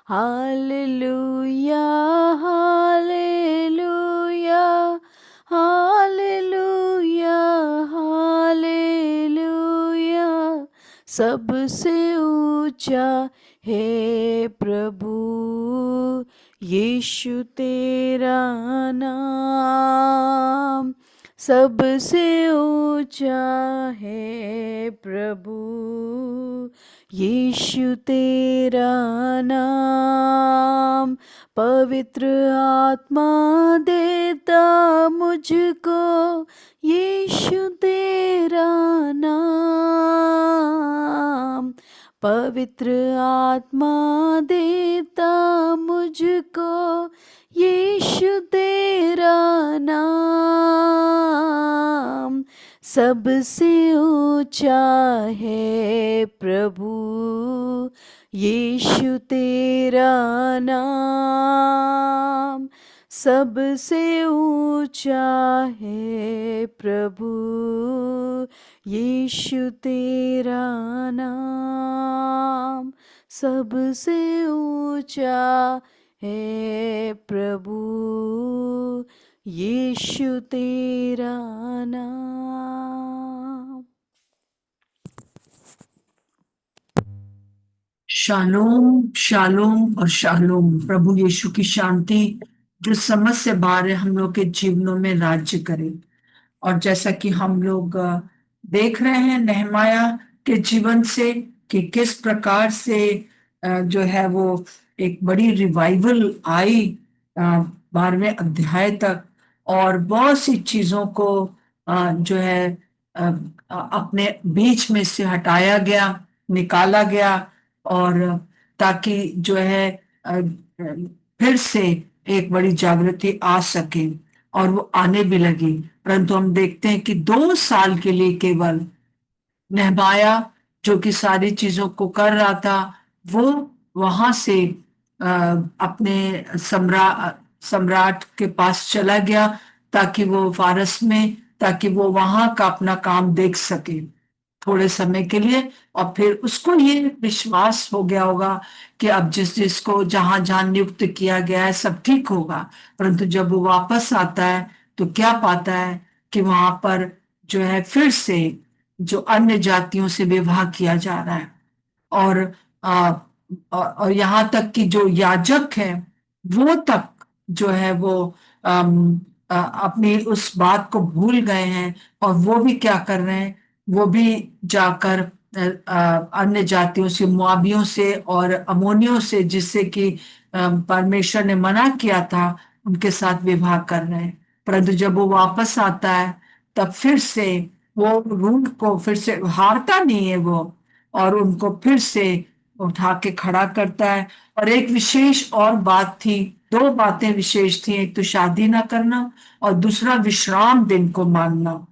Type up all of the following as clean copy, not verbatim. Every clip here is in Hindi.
Hallelujah, hallelujah, hallelujah, hallelujah. सबसे ऊंचा है प्रभु यीशु तेरा नाम। सबसे ऊंचा है प्रभु यीशु तेरा नाम। पवित्र आत्मा देता मुझको यीशु तेरा नाम। पवित्र आत्मा देता मुझको यीशु तेरा नाम। सबसे ऊंचा है प्रभु यीशु तेरा नाम। सबसे ऊंचा है प्रभु यीशु तेरा नाम। सबसे ऊंचा है प्रभु यीशु तेरा नाम। शालोम शालोम और शालोम। प्रभु यीशु की शांति जो समझ से बाहर है हम लोग के जीवनों में राज्य करे। और जैसा कि हम लोग देख रहे हैं नेहमाया के जीवन से कि किस प्रकार से जो है वो एक बड़ी रिवाइवल आई 12वें अध्याय तक, और बहुत सी चीजों को जो है अपने बीच में से हटाया गया, निकाला गया, और ताकि जो है फिर से एक बड़ी जागृति आ सके, और वो आने भी लगी। परंतु हम देखते हैं कि 2 साल के लिए केवल नहमाया जो कि सारी चीजों को कर रहा था, वो वहां से अपने सम्राट के पास चला गया ताकि वो फारस में, ताकि वो वहां का अपना काम देख सके थोड़े समय के लिए। और फिर उसको ये विश्वास हो गया होगा कि अब जिस जिसको जहां जहां नियुक्त किया गया है सब ठीक होगा। परंतु जब वो वापस आता है तो क्या पाता है कि वहां पर जो है फिर से जो अन्य जातियों से विवाह किया जा रहा है। और आ, और यहाँ तक कि जो याजक है वो तक जो है वो अपनी उस बात को भूल गए हैं, और वो भी क्या कर रहे हैं, वो भी जाकर अन्य जातियों से, मुआबियों से और अमोनियों से, जिससे कि परमेश्वर ने मना किया था, उनके साथ विवाह कर रहे हैं। परंतु जब वो वापस आता है तब फिर से वो रूठ को फिर से हारता नहीं है वो, और उनको फिर से उठा के खड़ा करता है। और एक विशेष और बात थी, 2 बातें विशेष थी, एक तो शादी ना करना और दूसरा विश्राम दिन को मानना।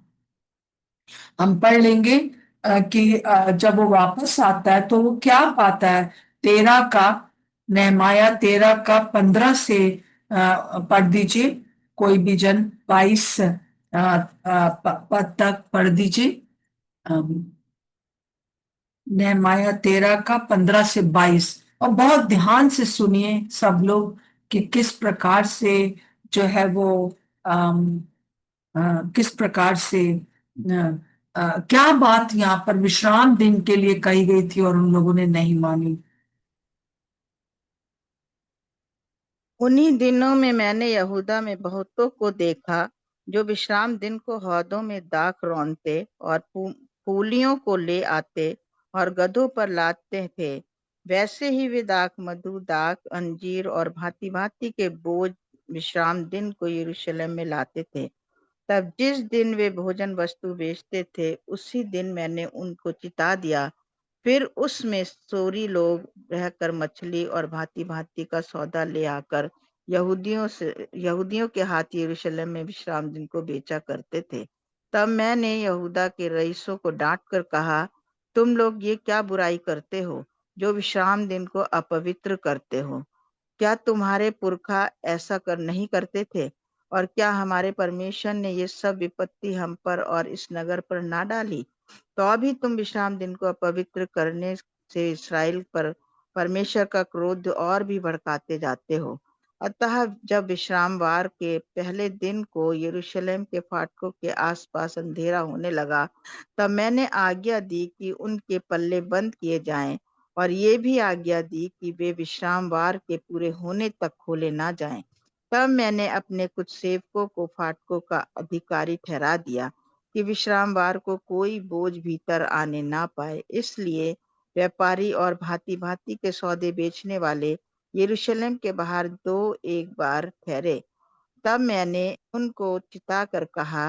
हम पढ़ लेंगे कि जब वो वापस आता है तो वो क्या पाता है। 13 का, नेहमाया 13 का 15 से पढ़ दीजिए कोई भी जन। 22 पद तक पढ़ दीजिए। नेहमाया 13 का 15 से 22। और बहुत ध्यान से सुनिए सब लोग कि किस प्रकार से जो है वो किस प्रकार से क्या बात यहाँ पर विश्राम दिन के लिए कही गई थी और उन लोगों ने नहीं मानी। उन्हीं दिनों में मैंने यहूदा में बहुतों को देखा जो विश्राम दिन को हौदों में दाख रौंदते और पूलियों को ले आते और गधों पर लादते थे। वैसे ही वे दाख मधु, दाख, अंजीर और भांति भांति के बोझ विश्राम दिन को यरूशलेम में लाते थे। तब जिस दिन वे भोजन वस्तु बेचते थे उसी दिन मैंने उनको चिता दिया। फिर उसमें सोरी लोग रहकर मछली और भांति भांति का सौदा ले आकर यहूदियों के हाथ यरूशलेम में विश्राम दिन को बेचा करते थे। तब मैंने यहूदा के रईसों को डांट कर कहा, तुम लोग ये क्या बुराई करते हो जो विश्राम दिन को अपवित्र करते हो? क्या तुम्हारे पुरखा ऐसा कर नहीं करते थे? और क्या हमारे परमेश्वर ने ये सब विपत्ति हम पर और इस नगर पर ना डाली? तो अभी तुम विश्राम दिन को अपवित्र करने से इसराइल पर परमेश्वर का क्रोध और भी भड़काते जाते हो। अतः जब विश्रामवार के पहले दिन को यरूशलेम के फाटकों के आसपास अंधेरा होने लगा, तब मैंने आज्ञा दी कि उनके पल्ले बंद किए जाएं और ये भी आज्ञा दी कि वे विश्रामवार के पूरे होने तक खोले ना जाएं। तब मैंने अपने कुछ सेवकों को फाटकों का अधिकारी ठहरा दिया कि विश्रामवार को कोई बोझ भीतर आने ना पाए। इसलिए व्यापारी और भांति-भांति के सौदे बेचने वाले यरूशलेम के बाहर 2-1 बार ठहरे। तब मैंने उनको चिताकर कहा,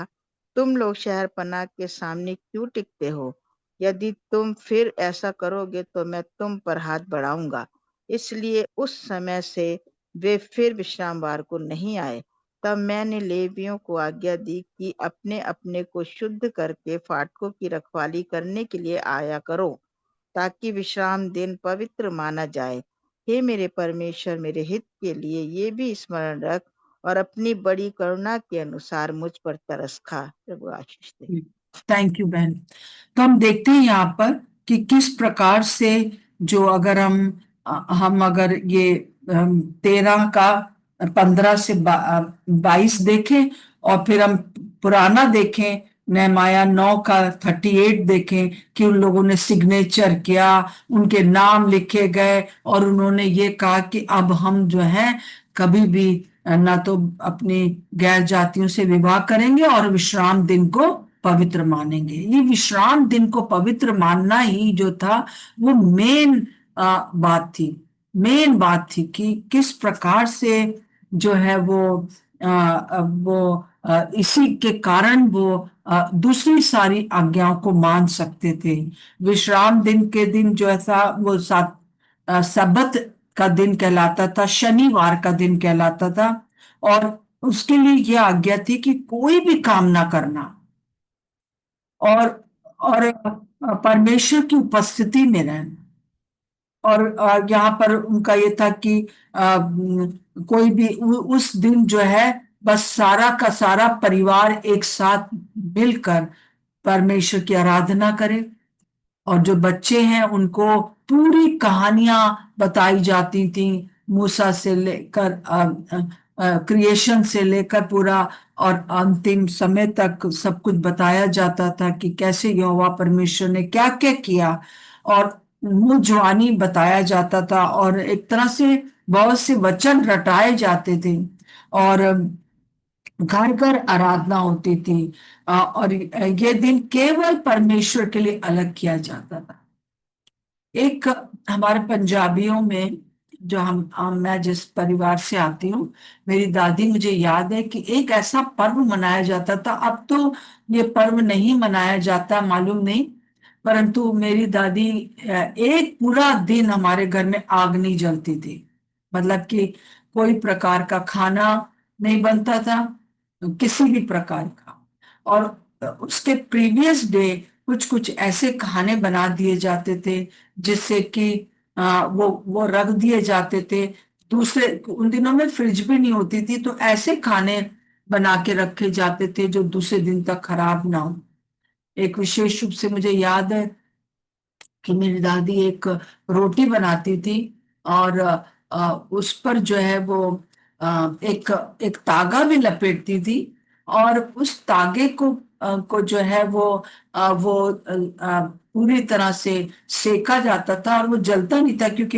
तुम लोग शहरपनाह के सामने क्यों टिकते हो? यदि तुम फिर ऐसा करोगे तो मैं तुम पर हाथ बढ़ाऊंगा। इसलिए उस समय से वे फिर विश्रामवार को नहीं आए। तब मैंने लेवियों को आज्ञा दी कि अपने अपने को शुद्ध करके फाटकों की रखवाली करने के लिए आया करो, ताकि विश्राम दिन पवित्र माना जाए। हे मेरे परमेश्वर, मेरे हित के लिए ये भी स्मरण रख और अपनी बड़ी करुणा के अनुसार मुझ पर तरस खा। प्रभु आशीष दे। थैंक यू बहन। तो हम देखते हैं यहाँ पर कि किस प्रकार से जो अगर हम अगर ये 13 का 15 से 22 देखें और फिर हम पुराना देखें, नेहमाया 9 का 38 देखें कि उन लोगों ने सिग्नेचर किया, उनके नाम लिखे गए और उन्होंने ये कहा कि अब हम जो है कभी भी ना तो अपनी गैर जातियों से विवाह करेंगे और विश्राम दिन को पवित्र मानेंगे। ये विश्राम दिन को पवित्र मानना ही जो था वो मेन बात थी कि किस प्रकार से जो है इसी के कारण वो दूसरी सारी आज्ञाओं को मान सकते थे। विश्राम दिन के दिन जो था वो सबत का दिन कहलाता था, शनिवार का दिन कहलाता था और उसके लिए यह आज्ञा थी कि कोई भी काम ना करना और परमेश्वर की उपस्थिति में रहना। और यहाँ पर उनका ये था कि कोई भी उस दिन जो है बस सारा का सारा परिवार एक साथ मिलकर परमेश्वर की आराधना करे और जो बच्चे हैं उनको पूरी कहानियां बताई जाती थी, मूसा से लेकर क्रिएशन से लेकर पूरा और अंतिम समय तक सब कुछ बताया जाता था कि कैसे यहोवा परमेश्वर ने क्या क्या किया और मुंह जुबानी बताया जाता था और एक तरह से बहुत से वचन रटाए जाते थे और घर घर आराधना होती थी और ये दिन केवल परमेश्वर के लिए अलग किया जाता था। एक हमारे पंजाबियों में जो मैं जिस परिवार से आती हूँ, मेरी दादी मुझे याद है कि एक ऐसा पर्व मनाया जाता था। अब तो ये पर्व नहीं मनाया जाता, मालूम नहीं, परंतु मेरी दादी एक पूरा दिन हमारे घर में आग नहीं जलती थी, मतलब कि कोई प्रकार का खाना नहीं बनता था, किसी भी प्रकार का। और उसके प्रीवियस डे कुछ कुछ ऐसे खाने बना दिए जाते थे जिससे कि वो रख दिए जाते थे। दूसरे उन दिनों में फ्रिज भी नहीं होती थी, तो ऐसे खाने बना के रखे जाते थे जो दूसरे दिन तक खराब ना हो। एक विशेष रूप से मुझे याद है कि मेरी दादी एक रोटी बनाती थी और उस पर जो है वो एक एक तागा भी लपेटती थी और उस तागे को जो है वो पूरी तरह से सेका जाता था और वो जलता नहीं था क्योंकि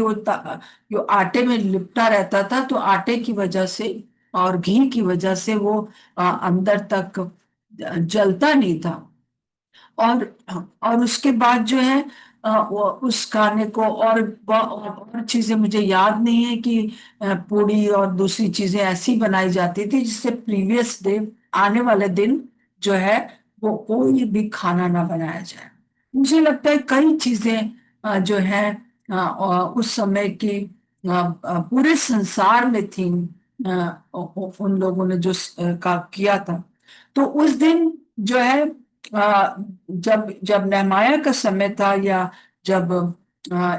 जो आटे में लिपटा रहता था, तो आटे की वजह से और घी की वजह से वो अंदर तक जलता नहीं था। और उसके बाद जो है उस खाने को और चीजें मुझे याद नहीं है कि पूड़ी और दूसरी चीजें ऐसी बनाई जाती थी जिससे प्रीवियस डे आने वाले दिन जो है वो कोई भी खाना ना बनाया जाए। मुझे लगता है कई चीजें जो है उस समय की पूरे संसार में थी, उन लोगों ने जो का किया था। तो उस दिन जो है जब जब नेहमाया का समय था या जब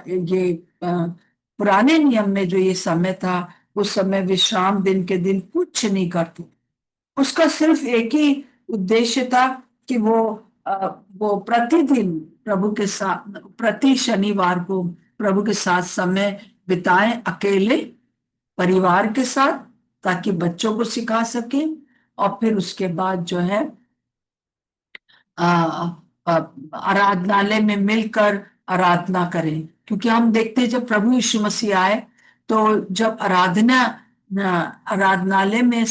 ये पुराने नियम में जो ये समय था, उस समय विश्राम दिन के दिन कुछ नहीं करते। उसका सिर्फ एक ही उद्देश्य था कि वो प्रतिदिन प्रभु के साथ प्रति शनिवार को प्रभु के साथ समय बिताएं, अकेले, परिवार के साथ, ताकि बच्चों को सिखा सकें। और फिर उसके बाद जो है आ, आ, आराधनालय में मिलकर आराधना करें। क्योंकि हम देखते हैं जब प्रभु यीशु मसीह आए, तो जब आराधनालय में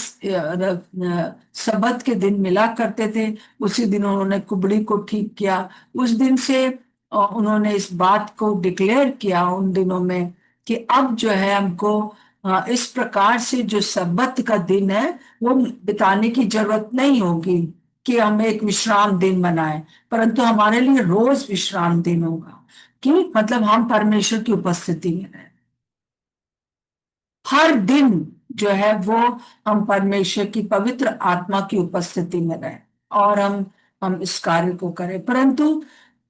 सबत के दिन मिला करते थे, उसी दिन उन्होंने कुबड़ी को ठीक किया। उस दिन से उन्होंने इस बात को डिक्लेयर किया उन दिनों में कि अब जो है हमको इस प्रकार से जो सबत का दिन है वो बिताने की जरूरत नहीं होगी कि हम एक विश्राम दिन मनाएं, परंतु हमारे लिए रोज विश्राम दिन होगा। कि मतलब हम परमेश्वर की उपस्थिति में रहें हर दिन, जो है वो हम परमेश्वर की पवित्र आत्मा की उपस्थिति में रहें और हम इस कार्य को करें। परंतु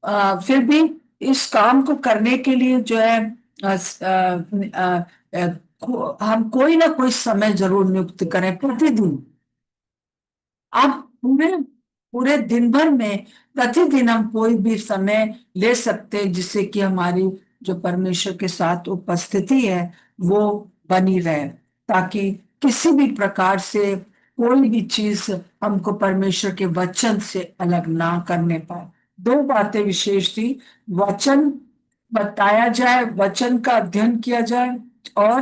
फिर भी इस काम को करने के लिए जो है हम कोई ना कोई समय जरूर नियुक्त करें प्रतिदिन। अब पूरे पूरे दिन भर में प्रतिदिन हम कोई भी समय ले सकते हैं, जिससे कि हमारी जो परमेश्वर के साथ उपस्थिति है वो बनी रहे, ताकि किसी भी प्रकार से कोई भी चीज हमको परमेश्वर के वचन से अलग ना करने पाए। दो बातें विशेष थी, वचन बताया जाए, वचन का अध्ययन किया जाए, और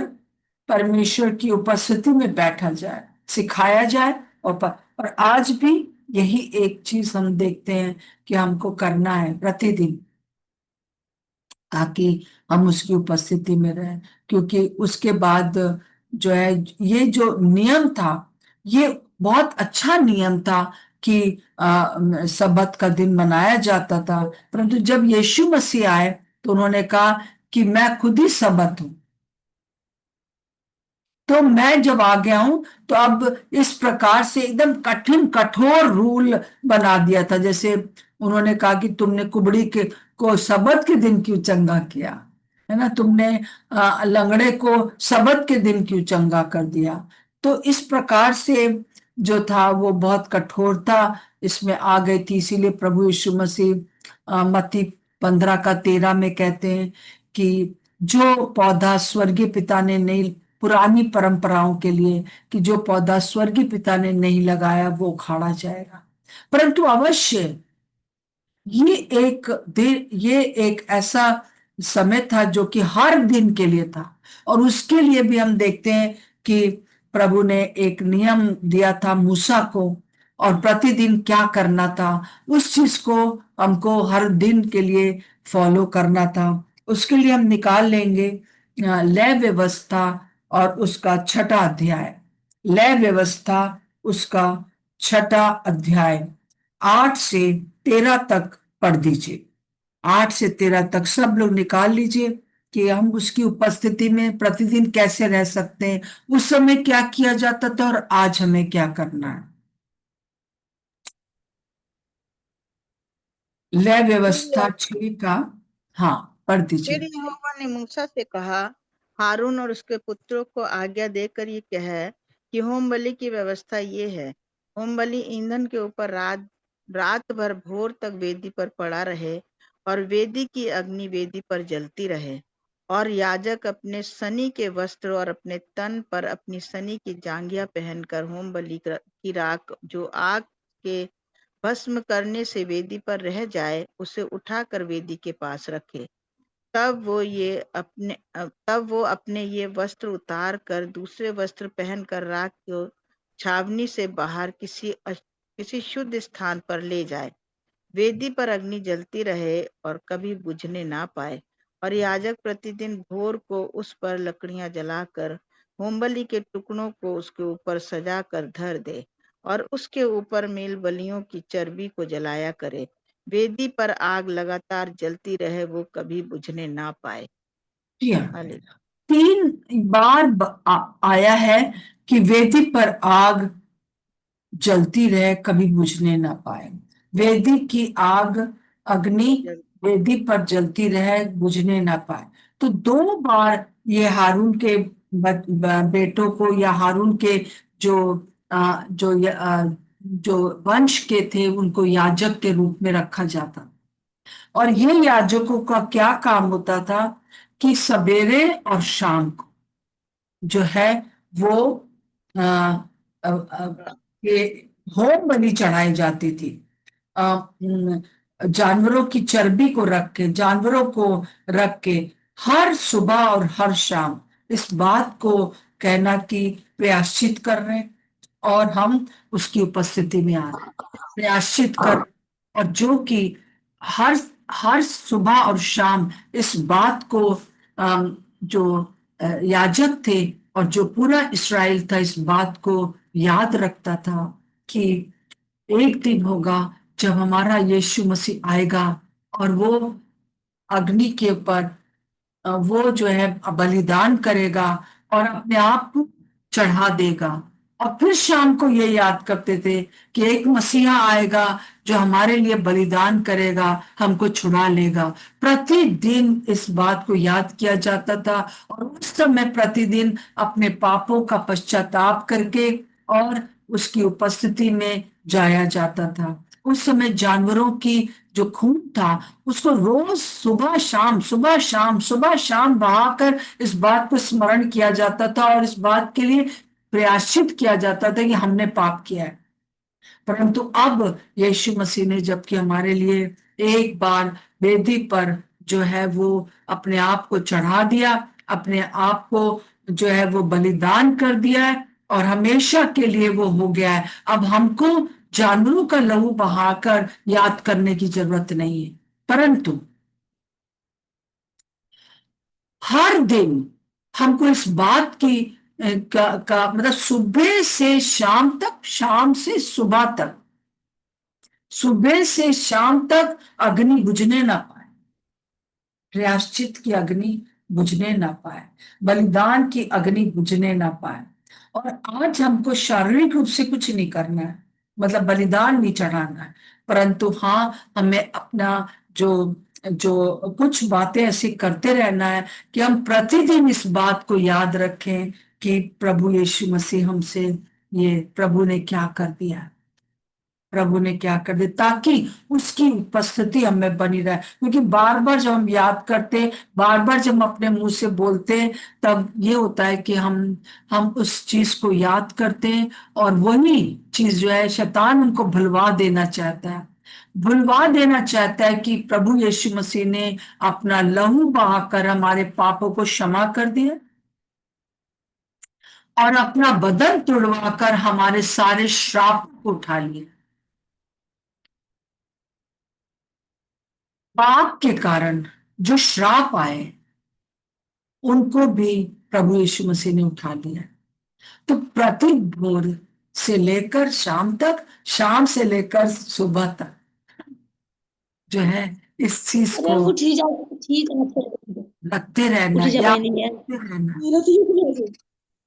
परमेश्वर की उपस्थिति में बैठा जाए, सिखाया जाए। और आज भी यही एक चीज हम देखते हैं कि हमको करना है प्रतिदिन, ताकि हम उसकी उपस्थिति में रहें। क्योंकि उसके बाद जो है ये जो नियम था, ये बहुत अच्छा नियम था कि सबत का दिन मनाया जाता था। परंतु जब यीशु मसीह आए तो उन्होंने कहा कि मैं खुद ही सबत हूं। तो मैं जब आ गया हूं तो अब इस प्रकार से एकदम कठिन कठोर रूल बना दिया था। जैसे उन्होंने कहा कि तुमने कुबड़ी के को सबत के दिन क्यों चंगा किया, है ना, तुमने लंगड़े को सबत के दिन क्यों चंगा कर दिया। तो इस प्रकार से जो था वो बहुत कठोरता इसमें आ गई थी। इसीलिए प्रभु यीशु मसीह मत्ती 15:13 में कहते हैं कि जो पौधा स्वर्गीय पिता ने नहीं, पुरानी परंपराओं के लिए, कि जो पौधा स्वर्गीय पिता ने नहीं लगाया वो उखाड़ा जाएगा। परंतु अवश्य ये ये एक ऐसा समय था जो कि हर दिन के लिए था। और उसके लिए भी हम देखते हैं कि प्रभु ने एक नियम दिया था मूसा को, और प्रतिदिन क्या करना था, उस चीज को हमको हर दिन के लिए फॉलो करना था। उसके लिए हम निकाल लेंगे लय व्यवस्था और उसका 6ठा अध्याय। लय व्यवस्था उसका 6ठा अध्याय 8 से 13 तक पढ़ दीजिए। 8 से 13 तक सब लोग निकाल लीजिए कि हम उसकी उपस्थिति में प्रतिदिन कैसे रह सकते हैं, उस समय क्या किया जाता था और आज हमें क्या करना है। लय व्यवस्था 6 का, हाँ, पढ़ फिर दीजिए। यहोवा ने मूसा से कहा, हारून और उसके पुत्रों को आज्ञा देकर ये कहे कि होम बलि की व्यवस्था ये है। होम बलि ईंधन के ऊपर रात भर भोर तक वेदी पर पड़ा रहे, और वेदी की अग्नि वेदी पर जलती रहे। और याजक अपने सनी के वस्त्र और अपने तन पर अपनी सनी की जांघिया पहनकर होम बलि की राख जो आग के भस्म करने से वेदी पर रह जाए, उसे उठाकर वेदी के पास रखे। तब वो अपने ये वस्त्र उतार कर दूसरे वस्त्र पहनकर राख को छावनी से बाहर किसी शुद्ध स्थान पर ले जाए। वेदी पर अग्नि जलती रहे और कभी बुझने ना पाए। और याजक प्रतिदिन भोर को उस पर लकड़ियां जलाकर होमबलि के टुकड़ों को उसके ऊपर सजा कर धर दे, और उसके ऊपर मेल बलियों की चर्बी को जलाया करे। वेदी पर आग लगातार जलती रहे, वो कभी बुझने ना पाए। जी हाँ, हालेलुया। 3 बार आया है कि वेदी पर आग जलती रहे, कभी बुझने ना पाए। वेदी की आग, अग्नि वेदी पर जलती रहे, बुझने ना पाए। तो 2 बार ये हारून के बेटों को, या हारून के जो जो वंश के थे, उनको याजक के रूप में रखा जाता। और ये याजकों का क्या काम होता था कि सवेरे और शाम को जो है वो अ, ये होम बलि चढ़ाई जाती थी। जानवरों की चर्बी को रख के, जानवरों को रख के हर सुबह और हर शाम इस बात को कहना कि प्रायश्चित कर रहे हैं और हम उसकी उपस्थिति में आ रहे हैं, प्रायश्चित कर। और जो कि हर हर सुबह और शाम इस बात को जो याजक थे और जो पूरा इस्राएल था इस बात को याद रखता था कि एक दिन होगा जब हमारा यीशु मसीह आएगा और वो अग्नि के ऊपर वो जो है बलिदान करेगा और अपने आप को चढ़ा देगा। और फिर शाम को ये याद करते थे कि एक मसीहा आएगा जो हमारे लिए बलिदान करेगा, हमको छुड़ा लेगा। प्रतिदिन इस बात को याद किया जाता था और उस समय प्रतिदिन अपने पापों का पश्चाताप करके और उसकी उपस्थिति में जाया जाता था। उस समय जानवरों की जो खून था उसको रोज सुबह शाम सुबह शाम सुबह शाम बहाकर इस बात को स्मरण किया जाता था और इस बात के लिए प्रयासित किया जाता था कि हमने पाप किया है। परंतु अब यीशु मसीह ने जबकि हमारे लिए एक बार वेदी पर जो है वो अपने आप को चढ़ा दिया, अपने आप को जो है वो बलिदान कर दिया है और हमेशा के लिए वो हो गया है। अब हमको जानवरों का लहू बहाकर याद करने की जरूरत नहीं है, परंतु हर दिन हमको इस बात की का मतलब सुबह से शाम तक, शाम से सुबह तक, सुबह से शाम तक अग्नि बुझने ना पाए, प्रायश्चित की अग्नि बुझने ना पाए, बलिदान की अग्नि बुझने ना पाए। और आज हमको शारीरिक रूप से कुछ नहीं करना है, मतलब बलिदान नहीं चढ़ाना है, परंतु हाँ हमें अपना जो जो कुछ बातें ऐसी करते रहना है कि हम प्रतिदिन इस बात को याद रखें कि प्रभु यीशु मसीह हमसे, ये प्रभु ने क्या कर दिया, प्रभु ने क्या कर दिया, ताकि उसकी उपस्थिति हमें बनी रहे। क्योंकि बार बार जब हम याद करते, बार बार जब हम अपने मुंह से बोलते हैं, तब ये होता है कि हम उस चीज को याद करते हैं और वही चीज जो है शैतान उनको भुलवा देना चाहता है, भुलवा देना चाहता है कि प्रभु यीशु मसीह ने अपना लहू बहाकर हमारे पापों को क्षमा कर दिया और अपना बदन तुड़वाकर हमारे सारे श्राप को उठा लिया। पाप के कारण जो श्राप आए उनको भी प्रभु यीशु मसीह ने उठा लिया। तो प्रति भोर से लेकर शाम तक, शाम से लेकर सुबह तक जो है इस चीज अरे को उठी जाओ, ठीक है, रखते रहना, उठी जा याद नहीं है करते रहना। मेरा तो ये भी है।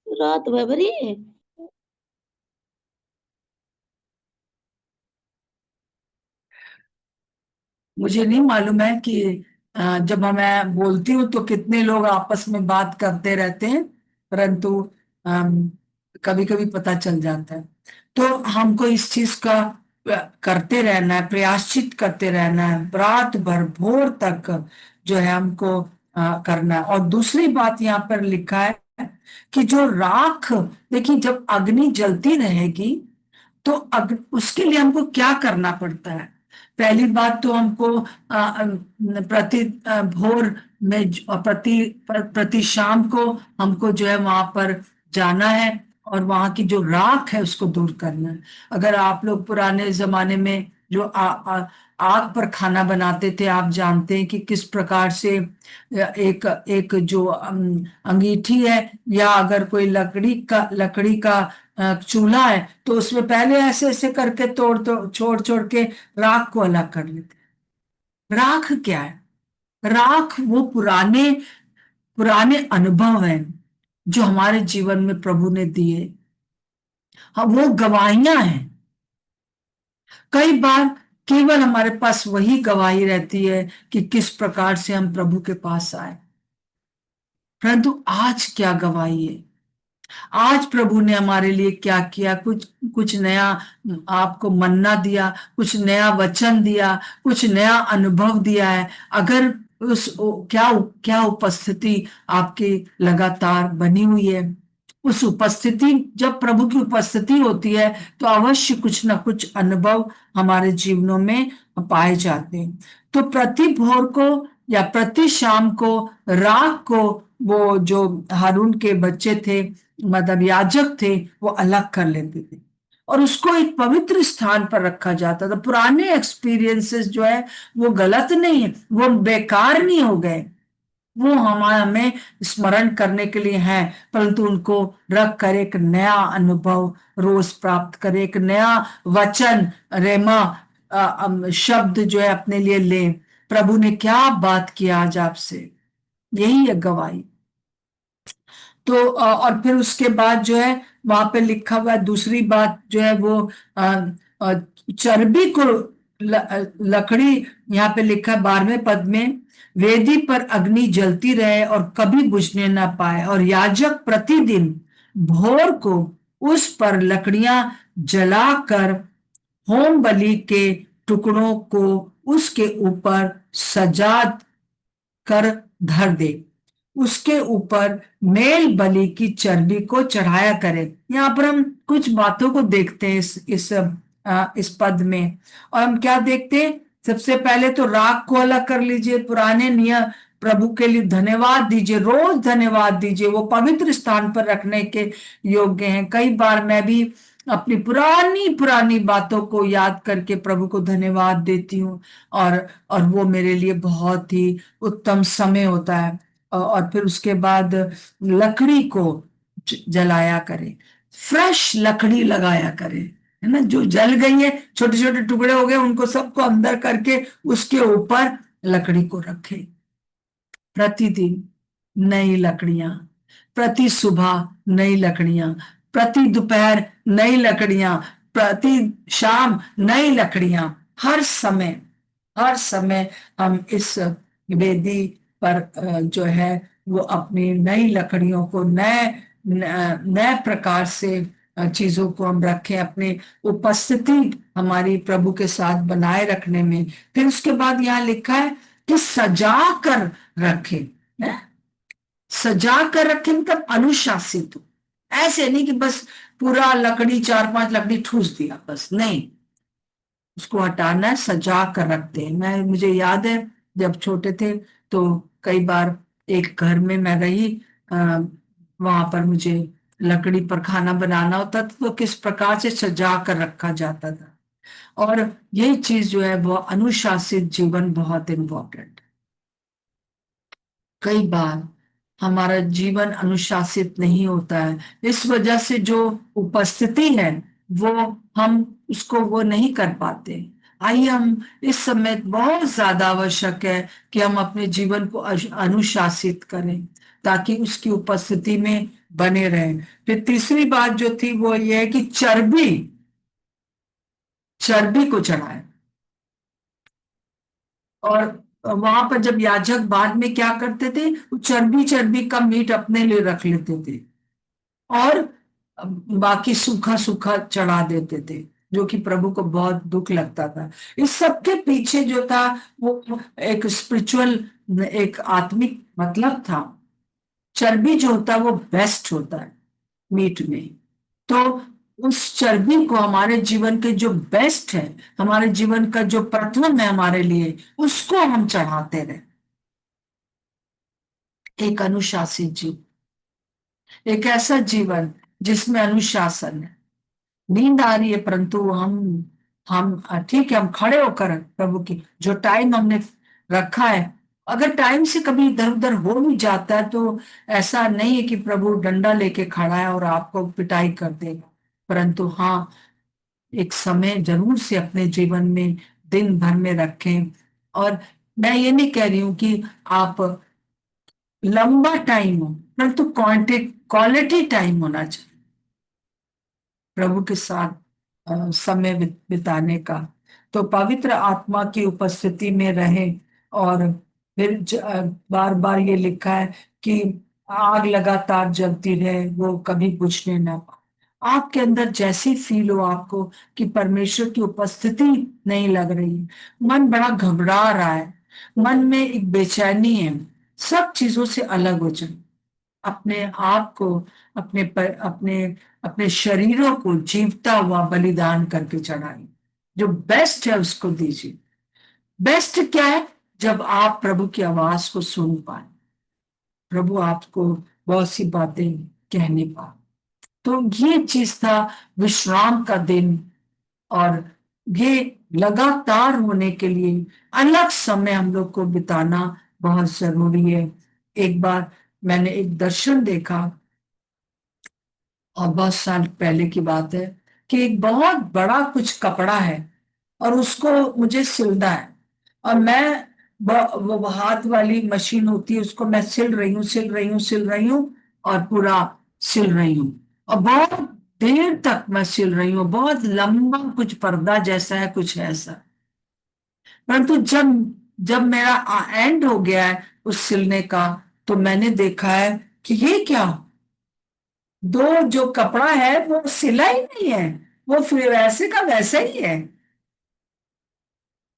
रात भरी मुझे नहीं मालूम है कि जब मैं बोलती हूँ तो कितने लोग आपस में बात करते रहते हैं, परंतु कभी कभी पता चल जाता है। तो हमको इस चीज का करते रहना है, प्रयाश्चित करते रहना है, रात भर भोर तक जो है हमको करना है। और दूसरी बात यहाँ पर लिखा है कि जो राख, देखिए जब अग्नि जलती रहेगी तो उसके लिए हमको क्या करना पड़ता है। पहली बात तो हमको प्रति भोर में प्रति शाम को हमको जो है वहां पर जाना है और वहां की जो राख है उसको दूर करना है। अगर आप लोग पुराने जमाने में जो आग पर खाना बनाते थे, आप जानते हैं कि किस प्रकार से एक एक जो अंगीठी है या अगर कोई लकड़ी का चूल्हा है तो उसमें पहले ऐसे ऐसे करके छोड़ छोड़ के राख को अलग कर लेते। राख क्या है? राख वो पुराने पुराने अनुभव हैं जो हमारे जीवन में प्रभु ने दिए। हाँ, वो गवाहियां हैं। कई बार केवल हमारे पास वही गवाही रहती है कि किस प्रकार से हम प्रभु के पास आए, परंतु आज क्या गवाही है? आज प्रभु ने हमारे लिए क्या किया? कुछ कुछ नया आपको मन्ना दिया, कुछ नया वचन दिया, कुछ नया अनुभव दिया है। अगर क्या क्या उपस्थिति आपकी लगातार बनी हुई है। उस उपस्थिति, जब प्रभु की उपस्थिति होती है तो अवश्य कुछ ना कुछ अनुभव हमारे जीवनों में पाए जाते हैं। तो प्रति भोर को या प्रति शाम को, रात को, वो जो हारून के बच्चे थे, मतलब याजक थे, वो अलग कर लेते थे और उसको एक पवित्र स्थान पर रखा जाता था। पुराने एक्सपीरियंसेस जो है वो गलत नहीं है, वो बेकार नहीं हो गए, वो हमें स्मरण करने के लिए हैं, परंतु उनको रख कर एक नया अनुभव रोज प्राप्त करें, एक नया वचन, रेमा शब्द जो है अपने लिए लें। प्रभु ने क्या बात किया आज आपसे, यही है गवाही। तो और फिर उसके बाद जो है वहां पे लिखा हुआ है, दूसरी बात जो है वो अ, अ, चर्बी को लकड़ी, यहाँ पे लिखा है 12वें पद में, वेदी पर अग्नि जलती रहे और कभी बुझने ना पाए, और याजक प्रतिदिन भोर को उस पर लकड़ियां जलाकर होम बलि के टुकड़ों को उसके ऊपर सजा कर धर दे, उसके ऊपर मेल बलि की चर्बी को चढ़ाया करे। यहाँ पर हम कुछ बातों को देखते हैं इस पद में, और हम क्या देखते हैं। सबसे पहले तो राख को अलग कर लीजिए, पुराने नियम, प्रभु के लिए धन्यवाद दीजिए, रोज धन्यवाद दीजिए, वो पवित्र स्थान पर रखने के योग्य हैं। कई बार मैं भी अपनी पुरानी पुरानी बातों को याद करके प्रभु को धन्यवाद देती हूँ, और वो मेरे लिए बहुत ही उत्तम समय होता है। और फिर उसके बाद लकड़ी को जलाया करे, फ्रेश लकड़ी लगाया करे, है ना, जो जल गई है, छोटे छोटे टुकड़े हो गए, उनको सबको अंदर करके उसके ऊपर लकड़ी को रखे। प्रतिदिन नई लकड़ियां, प्रति सुबह नई लकड़ियां, प्रति दोपहर नई लकड़ियां, प्रति शाम नई लकड़ियां, हर समय हम इस वेदी पर जो है वो अपनी नई लकड़ियों को नए नए प्रकार से चीजों को हम रखें, अपनी उपस्थिति हमारी प्रभु के साथ बनाए रखने में। फिर उसके बाद यहाँ लिखा है कि सजा कर रखे, है? सजा कर रखे मतलब अनुशासित हो, ऐसे नहीं कि बस पूरा लकड़ी 4-5 लकड़ी ठूस दिया, बस नहीं, उसको हटाना है, सजा कर रखते हैं। मुझे याद है जब छोटे थे तो कई बार एक घर में मैं रही, वहां पर मुझे लकड़ी पर खाना बनाना होता था, तो किस प्रकार से सजा कर रखा जाता था। और यही चीज जो है वो अनुशासित जीवन बहुत इम्पोर्टेंट। कई बार हमारा जीवन अनुशासित नहीं होता है, इस वजह से जो उपस्थिति है वो हम उसको वो नहीं कर पाते। आइए हम इस समय बहुत ज्यादा आवश्यक है कि हम अपने जीवन को अनुशासित करें ताकि उसकी उपस्थिति में बने रहें। फिर तीसरी बात जो थी वो ये है कि चर्बी चर्बी को चढ़ाए। और वहां पर जब याजक बाद में क्या करते थे, वो चर्बी चर्बी का मीट अपने लिए रख लेते थे और बाकी सूखा सूखा चढ़ा देते थे, जो कि प्रभु को बहुत दुख लगता था। इस सब के पीछे जो था वो एक स्पिरिचुअल, एक आत्मिक मतलब था। चर्बी जो होता है वो बेस्ट होता है मीट में, तो उस चर्बी को हमारे जीवन के जो बेस्ट है, हमारे जीवन का जो प्रथम है हमारे लिए, उसको हम चढ़ाते रहे। एक अनुशासित जीवन, एक ऐसा जीवन जिसमें अनुशासन है। नींद आ रही है परंतु हम ठीक है, हम खड़े होकर प्रभु की जो टाइम हमने रखा है, अगर टाइम से कभी इधर उधर हो भी जाता है तो ऐसा नहीं है कि प्रभु डंडा लेके खड़ा है और आपको पिटाई कर देगा, परंतु हाँ, एक समय जरूर से अपने जीवन में दिन भर में रखें। और मैं ये नहीं कह रही हूं कि आप लंबा टाइम हो, परंतु क्वालिटी टाइम होना चाहिए प्रभु के साथ समय बिताने का। तो पवित्र आत्मा की उपस्थिति में रहें। और फिर बार बार ये लिखा है कि आग लगातार जलती रहे, वो कभी बुझने ना पाए। आपके अंदर जैसी फील हो आपको कि परमेश्वर की उपस्थिति नहीं लग रही है, मन बड़ा घबरा रहा है, मन में एक बेचैनी है, सब चीजों से अलग हो जाए, अपने आप को, अपने अपने शरीरों को जीवता हुआ बलिदान करके चढ़ाइए, जो बेस्ट है उसको दीजिए। बेस्ट क्या है? जब आप प्रभु की आवाज को सुन पाए, प्रभु आपको बहुत सी बातें कहने पाए। तो ये चीज था विश्राम का दिन, और ये लगातार होने के लिए अलग समय हम लोग को बिताना बहुत जरूरी है। एक बार मैंने एक दर्शन देखा, और बहुत साल पहले की बात है, कि एक बहुत बड़ा कुछ कपड़ा है और उसको मुझे सिलना है, और मैं वो हाथ वाली मशीन होती है, उसको मैं सिल रही हूँ, सिल रही हूँ, सिल रही हूँ, और पूरा सिल रही हूँ, और बहुत देर तक मैं सिल रही हूँ, बहुत लंबा कुछ पर्दा जैसा है, कुछ ऐसा। परंतु जब जब मेरा एंड हो गया है उस सिलने का, तो मैंने देखा है कि ये क्या, दो जो कपड़ा है वो सिला ही नहीं है, वो फिर वैसे का वैसा ही है।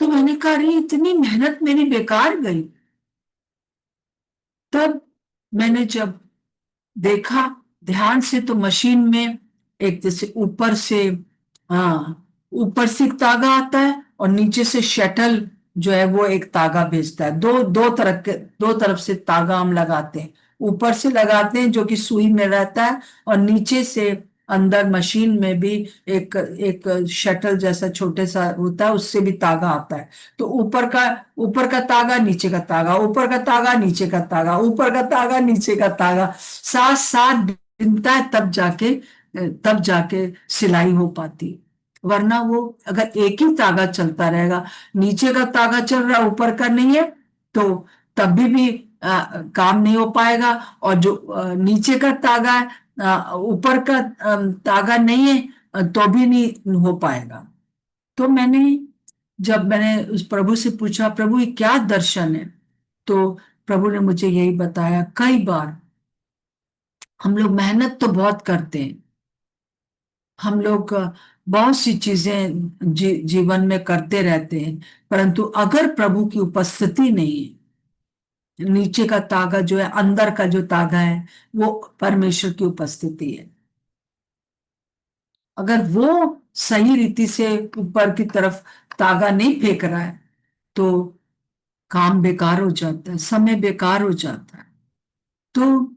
तो मैंने कहा, अरे इतनी मेहनत मेरी बेकार गई। तब मैंने जब देखा ध्यान से, तो मशीन में एक जैसे हाँ ऊपर से एक तागा आता है, और नीचे से शटल जो है वो एक तागा भेजता है। दो तरफ से तागा हम लगाते हैं, ऊपर से लगाते हैं जो कि सुई में रहता है, और नीचे से अंदर मशीन में भी एक एक शटल जैसा छोटे सा होता है, उससे भी तागा आता है। तो ऊपर का तागा, नीचे का तागा, ऊपर का तागा, नीचे का तागा, ऊपर का तागा, नीचे का तागा, साथ साथ बिनता है, तब जाके सिलाई हो पाती है। वरना वो अगर एक ही तागा चलता रहेगा, नीचे का तागा चल रहा है ऊपर का नहीं है, तो तब भी काम नहीं हो पाएगा। और जो नीचे का तागा है, ऊपर का तागा नहीं है, तो भी नहीं हो पाएगा। तो जब मैंने उस प्रभु से पूछा, प्रभु ये क्या दर्शन है, तो प्रभु ने मुझे यही बताया, कई बार हम लोग मेहनत तो बहुत करते हैं, हम लोग बहुत सी चीजें जीवन में करते रहते हैं, परंतु अगर प्रभु की उपस्थिति नहीं है, नीचे का तागा जो है, अंदर का जो तागा है, वो परमेश्वर की उपस्थिति है, अगर वो सही रीति से ऊपर की तरफ तागा नहीं फेंक रहा है, तो काम बेकार हो जाता है, समय बेकार हो जाता है। तो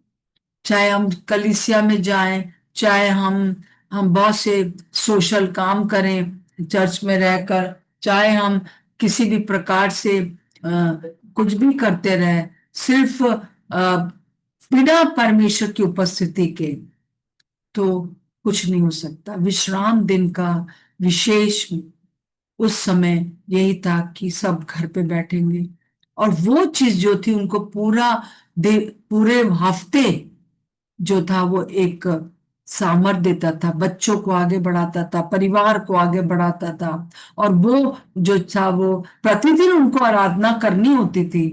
चाहे हम कलीसिया में जाएं, चाहे हम बहुत से सोशल काम करें चर्च में रहकर, चाहे हम किसी भी प्रकार से कुछ भी करते रहें, सिर्फ बिना परमेश्वर की उपस्थिति के तो कुछ नहीं हो सकता। विश्राम दिन का विशेष उस समय यही था कि सब घर पे बैठेंगे, और वो चीज जो थी उनको पूरे हफ्ते जो था वो एक सामर्थ्य देता था, बच्चों को आगे बढ़ाता था, परिवार को आगे बढ़ाता था। और वो जो था वो प्रतिदिन उनको आराधना करनी होती थी,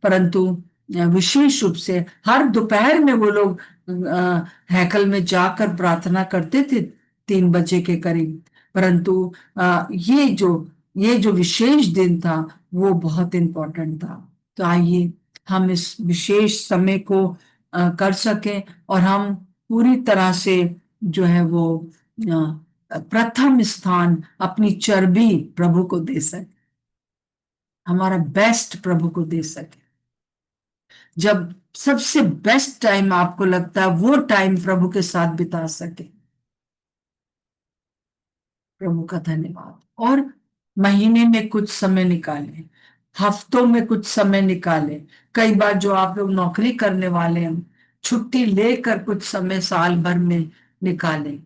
परंतु विशेष रूप से हर दोपहर में वो लोग हैकल में जाकर प्रार्थना करते थे 3 बजे के करीब। परंतु ये जो विशेष दिन था वो बहुत इंपॉर्टेंट था। तो आइए हम इस विशेष समय को कर सकें, और हम पूरी तरह से जो है वो प्रथम स्थान अपनी चर्बी प्रभु को दे सके, हमारा बेस्ट प्रभु को दे सके। जब सबसे बेस्ट टाइम आपको लगता है, वो टाइम प्रभु के साथ बिता सके। प्रभु का धन्यवाद। और महीने में कुछ समय निकालें, हफ्तों में कुछ समय निकालें। कई बार जो आप लोग नौकरी करने वाले हैं, छुट्टी लेकर कुछ समय साल भर में निकालें,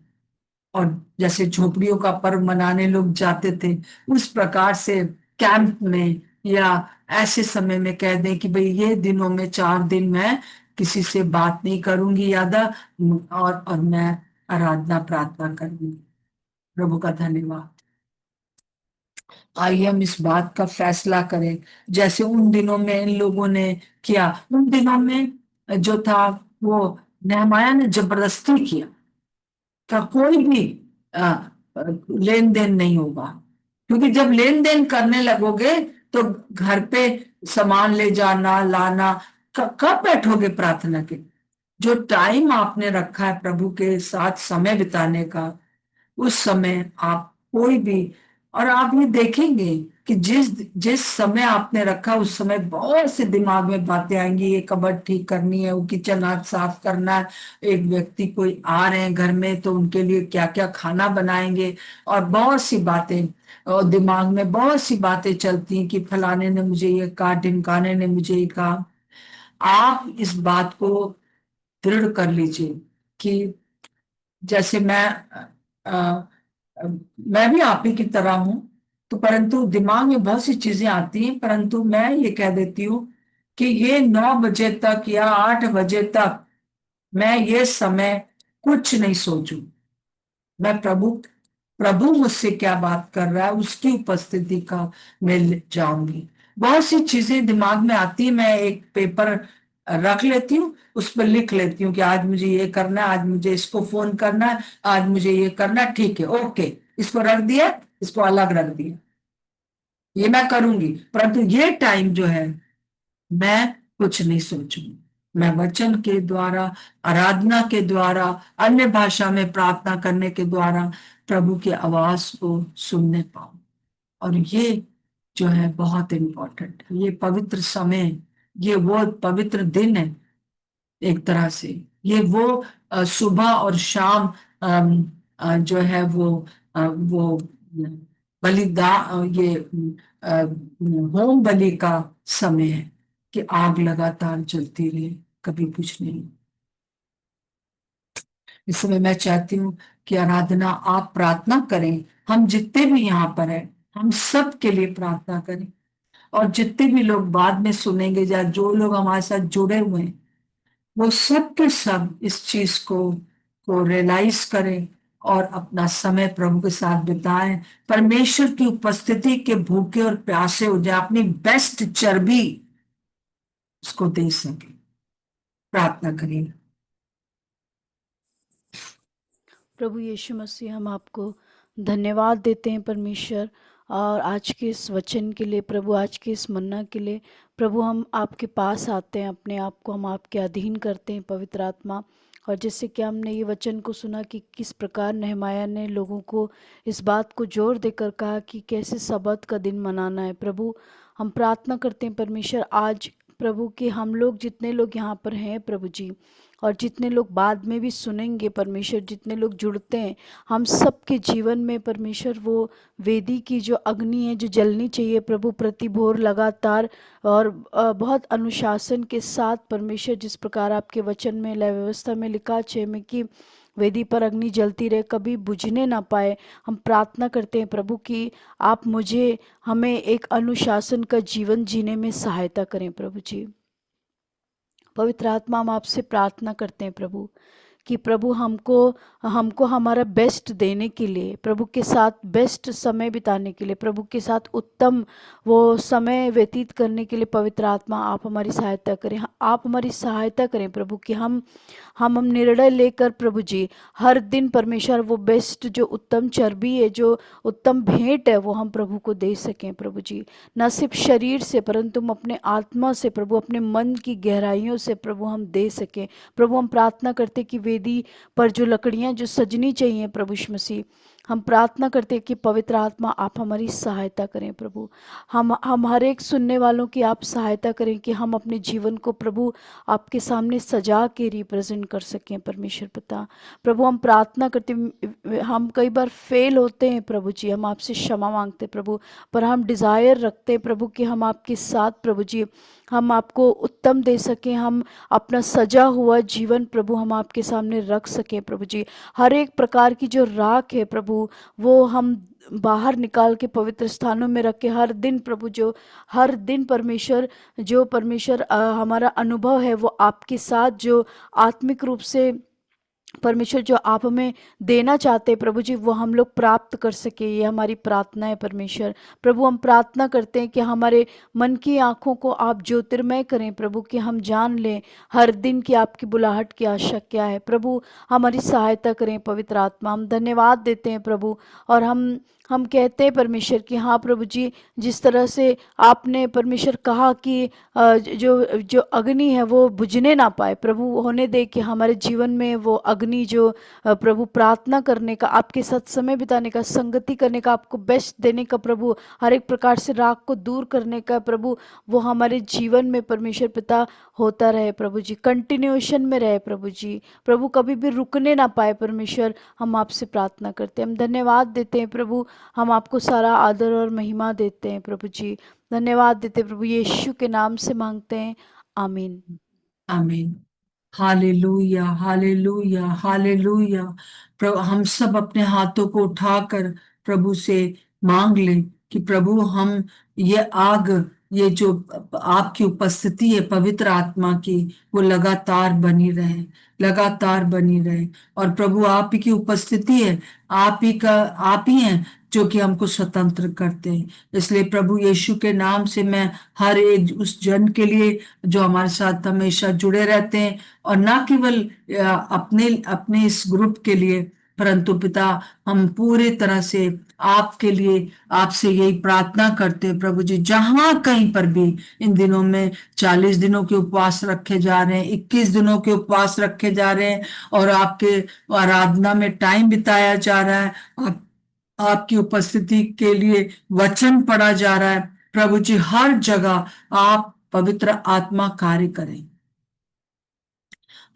और जैसे झोपड़ियों का पर्व मनाने लोग जाते थे, उस प्रकार से कैंप में या ऐसे समय में कह दें कि भाई ये दिनों में 4 दिन मैं किसी से बात नहीं करूंगी ज्यादा, और मैं आराधना प्रार्थना करूंगी। प्रभु का धन्यवाद। आइए हम इस बात का फैसला करें, जैसे उन दिनों में इन लोगों ने किया। उन दिनों में जो था वो नेहमाया ने जबरदस्ती किया, का कोई भी लेन देन नहीं होगा, क्योंकि जब लेन देन करने लगोगे तो घर पे सामान ले जाना लाना, कब बैठोगे प्रार्थना के? जो टाइम आपने रखा है प्रभु के साथ समय बिताने का, उस समय आप कोई भी, और आप ये देखेंगे कि जिस जिस समय आपने रखा उस समय बहुत से दिमाग में बातें आएंगी, ये कबर्ड ठीक करनी है, वो किचन आज साफ करना है, एक व्यक्ति कोई आ रहे हैं घर में तो उनके लिए क्या क्या खाना बनाएंगे, और बहुत सी बातें, और दिमाग में बहुत सी बातें चलती हैं कि फलाने ने मुझे ये कहा, ढिमकाने ने मुझे ये कहा। आप इस बात को दृढ़ कर लीजिए कि जैसे अ, मैं भी आप ही की तरह हूं, तो परंतु दिमाग में बहुत सी चीजें आती हैं, परंतु मैं ये कह देती हूँ कि ये 9 बजे तक या 8 बजे तक मैं ये समय कुछ नहीं सोचूं। मैं प्रभु प्रभु मुझसे क्या बात कर रहा है उसकी उपस्थिति का मैं जाऊंगी। बहुत सी चीजें दिमाग में आती है, मैं एक पेपर रख लेती हूँ, उस पर लिख लेती हूँ कि आज मुझे ये करना है, आज मुझे इसको फोन करना है, आज मुझे ये करना है, ठीक है, ओके, इसको रख दिया, इसको अलग रख दिया, ये मैं करूंगी। परंतु ये टाइम जो है मैं कुछ नहीं सोचूंगी। मैं वचन के द्वारा, आराधना के द्वारा, अन्य भाषा में प्रार्थना करने के द्वारा प्रभु की आवाज को सुनने पाऊं। और ये जो है बहुत इम्पोर्टेंट है, ये पवित्र समय, ये वो पवित्र दिन है। एक तरह से ये वो सुबह और शाम जो है वो बलिदान, ये होम बलि का समय है कि आग लगातार जलती रहे, कभी कुछ नहीं। इस समय मैं चाहती हूँ कि आराधना आप प्रार्थना करें, हम जितने भी यहाँ पर हैं हम सब के लिए प्रार्थना करें, और जितने भी लोग बाद में सुनेंगे या जो लोग हमारे साथ जुड़े हुए हैं वो सब के सब इस चीज को रियलाइज करें और अपना समय प्रभु के साथ बिताएं, परमेश्वर की उपस्थिति के भूखे और प्यासे हो जाए, अपनी बेस्ट चर्बी उसको दे सके। प्रार्थना करिए। प्रभु यीशु मसीह, हम आपको धन्यवाद देते हैं परमेश्वर, और आज के इस वचन के लिए प्रभु, आज के इस मन्ना के लिए प्रभु। हम आपके पास आते हैं, अपने आप को हम आपके अधीन करते हैं पवित्र आत्मा। और जैसे कि हमने ये वचन को सुना कि किस प्रकार नहमाया ने लोगों को इस बात को जोर देकर कहा कि कैसे सबत का दिन मनाना है। प्रभु हम प्रार्थना करते हैं परमेश्वर आज प्रभु कि हम लोग जितने लोग यहाँ पर हैं प्रभु जी, और जितने लोग बाद में भी सुनेंगे परमेश्वर, जितने लोग जुड़ते हैं, हम सब के जीवन में परमेश्वर वो वेदी की जो अग्नि है जो जलनी चाहिए प्रभु प्रति भोर लगातार, और बहुत अनुशासन के साथ परमेश्वर, जिस प्रकार आपके वचन में लय व्यवस्था में लिखा 6 में कि वेदी पर अग्नि जलती रहे, कभी बुझने ना पाए। हम प्रार्थना करते हैं प्रभु कि आप हमें एक अनुशासन का जीवन जीने में सहायता करें प्रभु जी। पवित्र आत्मा, हम आपसे प्रार्थना करते हैं प्रभु कि प्रभु हमको हमको हमारा बेस्ट देने के लिए, प्रभु के साथ बेस्ट समय बिताने के लिए, प्रभु के साथ उत्तम वो समय व्यतीत करने के लिए पवित्र आत्मा आप हमारी सहायता करें। आप हमारी सहायता करें प्रभु कि हम निर्णय लेकर प्रभु जी हर दिन परमेश्वर वो बेस्ट जो उत्तम चर्बी है, जो उत्तम भेंट है, वो हम प्रभु को दे सकें प्रभु जी। न सिर्फ शरीर से परंतु हम अपने आत्मा से प्रभु, अपने मन की गहराइयों से प्रभु हम दे सकें। प्रभु हम प्रार्थना करते कि वेदी पर जो लकड़ियां जो सजनी चाहिए प्रभु यीशु मसीह, हम प्रार्थना करते हैं कि पवित्र आत्मा आप हमारी सहायता करें प्रभु। हम हर एक सुनने वालों की आप सहायता करें कि हम अपने जीवन को प्रभु आपके सामने सजा के रिप्रेजेंट कर सकें परमेश्वर पिता। प्रभु हम प्रार्थना करते, हम कई बार फेल होते हैं प्रभु जी, हम आपसे क्षमा मांगते प्रभु, पर हम डिज़ायर रखते हैं प्रभु कि हम आपके साथ प्रभु जी हम आपको उत्तम दे सकें, हम अपना सजा हुआ जीवन प्रभु हम आपके सामने रख सकें प्रभु जी। हर एक प्रकार की जो राख है प्रभु वो हम बाहर निकाल के पवित्र स्थानों में रख के हर दिन प्रभु, जो हर दिन परमेश्वर जो परमेश्वर हमारा अनुभव है वो आपके साथ जो आत्मिक रूप से परमेश्वर जो आप हमें देना चाहते हैं प्रभु जी, वो हम लोग प्राप्त कर सके, ये हमारी प्रार्थना है परमेश्वर। प्रभु हम प्रार्थना करते हैं कि हमारे मन की आँखों को आप ज्योतिर्मय करें प्रभु, कि हम जान लें हर दिन की आपकी बुलाहट की आशा क्या है। प्रभु हमारी सहायता करें पवित्र आत्मा। हम धन्यवाद देते हैं प्रभु, और हम कहते हैं परमेश्वर कि हाँ प्रभु जी, जिस तरह से आपने परमेश्वर कहा कि जो जो अग्नि है वो बुझने ना पाए प्रभु, होने दे कि हमारे जीवन में वो अग्नि जो प्रभु प्रार्थना करने का, आपके साथ समय बिताने का, संगति करने का, आपको बेस्ट देने का प्रभु, हर एक प्रकार से राग को दूर करने का प्रभु, वो हमारे जीवन में परमेश्वर पिता होता रहे प्रभु जी, कंटिन्यूएशन में रहे प्रभु जी। प्रभु कभी भी रुकने ना पाए परमेश्वर, हम आपसे प्रार्थना करते हैं। हम धन्यवाद देते हैं प्रभु, हम आपको सारा आदर और महिमा देते हैं प्रभु जी। धन्यवाद देते हैं प्रभु, यीशु के नाम से मांगते हैं, आमीन। आमीन। Hallelujah, hallelujah, hallelujah. प्रभु हम सब अपने हाथों को उठाकर प्रभु से मांग लें कि प्रभु हम ये आग, ये जो आपकी उपस्थिति है पवित्र आत्मा की, वो लगातार बनी रहे, लगातार बनी रहे। और प्रभु आप ही की उपस्थिति है, आप ही हैं जो कि हमको स्वतंत्र करते हैं। इसलिए प्रभु यीशु के नाम से मैं हर एक उस जन के लिए जो हमारे साथ हमेशा जुड़े रहते हैं, और ना केवल अपने अपने इस ग्रुप के लिए, परंतु पिता हम पूरे तरह से आपके लिए आपसे यही प्रार्थना करते हैं प्रभु जी, जहां कहीं पर भी इन दिनों में 40 दिनों के उपवास रखे जा रहे हैं, 21 दिनों के उपवास रखे जा रहे हैं, और आपके आराधना में टाइम बिताया जा रहा है, आपकी उपस्थिति के लिए वचन पढ़ा जा रहा है प्रभु जी, हर जगह आप पवित्र आत्मा कार्य करें,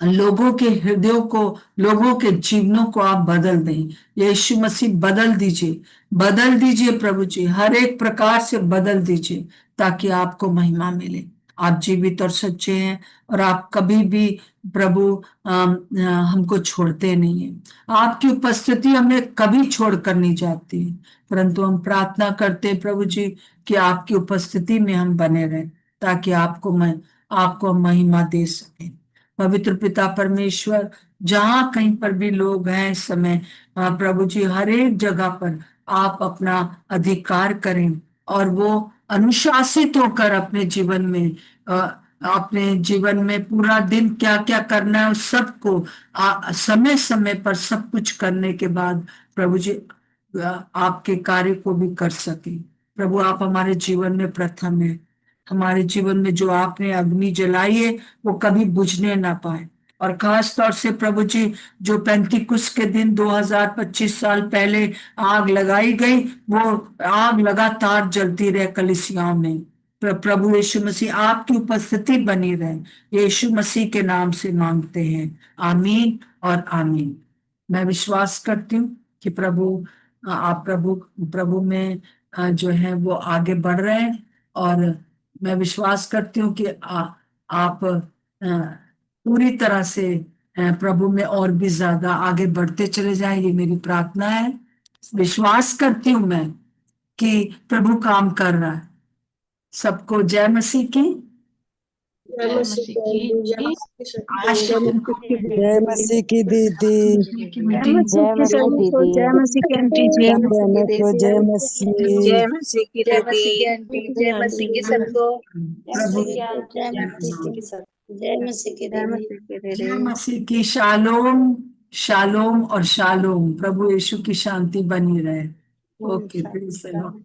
लोगों के हृदयों को, लोगों के जीवनों को आप बदल दें। यीशु मसीह बदल दीजिए, बदल दीजिए प्रभु जी, हर एक प्रकार से बदल दीजिए, ताकि आपको महिमा मिले। आप जीवित और सच्चे हैं, और आप कभी भी प्रभु हमको छोड़ते नहीं है। आपकी उपस्थिति हमें कभी छोड़कर नहीं जाती है, परंतु हम प्रार्थना करते हैं प्रभु जी कि आपकी उपस्थिति में हम बने रहें, ताकि आपको हम महिमा दे सकें। पवित्र पिता परमेश्वर, जहां कहीं पर भी लोग हैं इस समय, प्रभु जी हर एक जगह पर आप अपना अधिकार करें, और वो अनुशासित होकर अपने जीवन में पूरा दिन क्या क्या करना है उस सबको समय समय पर सब कुछ करने के बाद प्रभु जी आपके कार्य को भी कर सके। प्रभु आप हमारे जीवन में प्रथम है, हमारे जीवन में जो आपने अग्नि जलाई है वो कभी बुझने ना पाए। और खास तौर से प्रभु जी, जो पेंतिकुस्त के दिन 2025 साल पहले आग लगाई गई, वो आग लगातार जलती रहे कलीसियाओं में। प्रभु यीशु मसीह आपकी उपस्थिति बनी रहे, यीशु मसीह के नाम से मांगते हैं, आमीन और आमीन। मैं विश्वास करती हूँ कि आप प्रभु प्रभु में जो है वो आगे बढ़ रहे हैं, और मैं विश्वास करती हूँ कि आप पूरी तरह से प्रभु में और भी ज्यादा आगे बढ़ते चले जाएं, ये मेरी प्रार्थना है। विश्वास करती हूँ मैं कि प्रभु काम कर रहा है। सबको जय मसीह की। जय मसीह की। आज जय मसीह की दीदी। की मीटिंग जय मसीह की सभी को जय मसीह की आंटी जी। सब बहनों को जय मसीह। जय मसीह की दीदी। जय मसीह की सबको। प्रभु जय मसीह की सब। जय मसीह की दीदी। जय मसीह की। शालोम, शालोम और शालोम। प्रभु यीशु की शांति बनी रहे। Okay, praise the Lord.